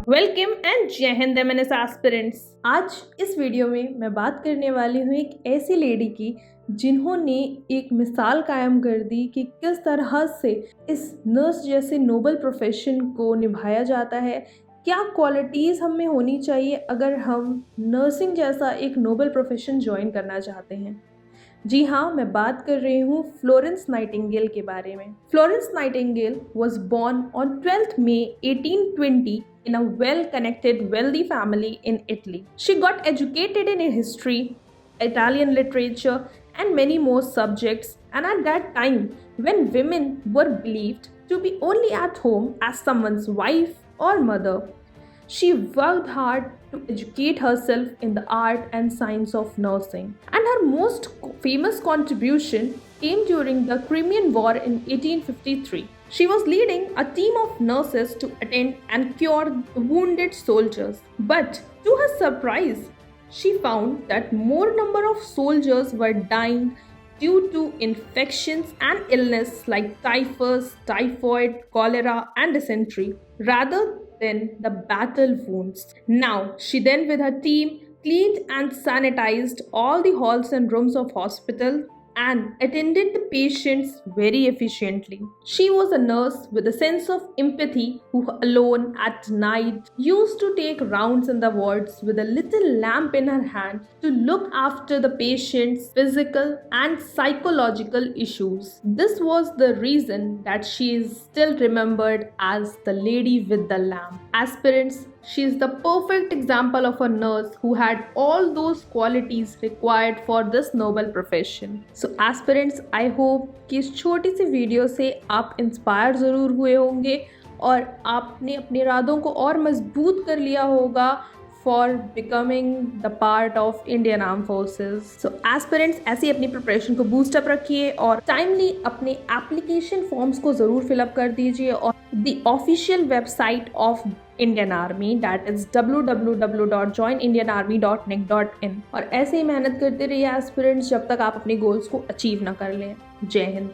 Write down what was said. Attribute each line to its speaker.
Speaker 1: Welcome and जय Hind MNS aspirants. आज इस वीडियो में मैं बात करने वाली हूँ एक ऐसी लेडी की जिन्होंने एक मिसाल कायम कर दी कि किस तरह से इस नर्स जैसे नोबल प्रोफेशन को निभाया जाता है, क्या क्वालिटीज़ हम में होनी चाहिए अगर हम नर्सिंग जैसा एक नोबल प्रोफेशन ज्वाइन करना चाहते हैं। जी हाँ, मैं बात कर रही हूँ फ्लोरेंस नाइटिंगेल के बारे में। Florence Nightingale was born on 12th May 1820 in a well-connected, wealthy family in Italy. She got educated in history, Italian literature, and many more subjects. And at that time, when women were believed to be only at home as someone's wife or mother, she worked hard to educate herself in the art and science of nursing. And her most famous contribution came during the Crimean War in 1853. She was leading a team of nurses to attend and cure wounded soldiers. But to her surprise, she found that more number of soldiers were dying due to infections and illness like typhus, typhoid, cholera, and dysentery, rather than the battle wounds. Now, she then with her team cleaned and sanitized all the halls and rooms of hospital and attended the patients very efficiently. She was a nurse with a sense of empathy who alone at night used to take rounds in the wards with a little lamp in her hand to look after the patient's physical and psychological issues. This was the reason that she is still remembered as the lady with the lamp. Aspirants, she is the perfect example of a nurse who had all those qualities required for this noble profession. So aspirants, I hope कि इस छोटी सी video से आप inspire ज़रूर हुए होंगे और आपने अपने इरादों को और मजबूत कर लिया होगा for becoming the part of Indian arm forces. So aspirants, ऐसी अपनी प्रिपरेशन को बूस्टअप रखिए और टाइमली अपने एप्लीकेशन फॉर्म्स को ज़रूर फिलअप कर दीजिए और the official website of Indian army that is www.joinindianarmy.nic.in। और ऐसे ही मेहनत करते रहिए एस्पिरेंट्स जब तक आप अपने गोल्स को अचीव ना कर लें। जय हिंद।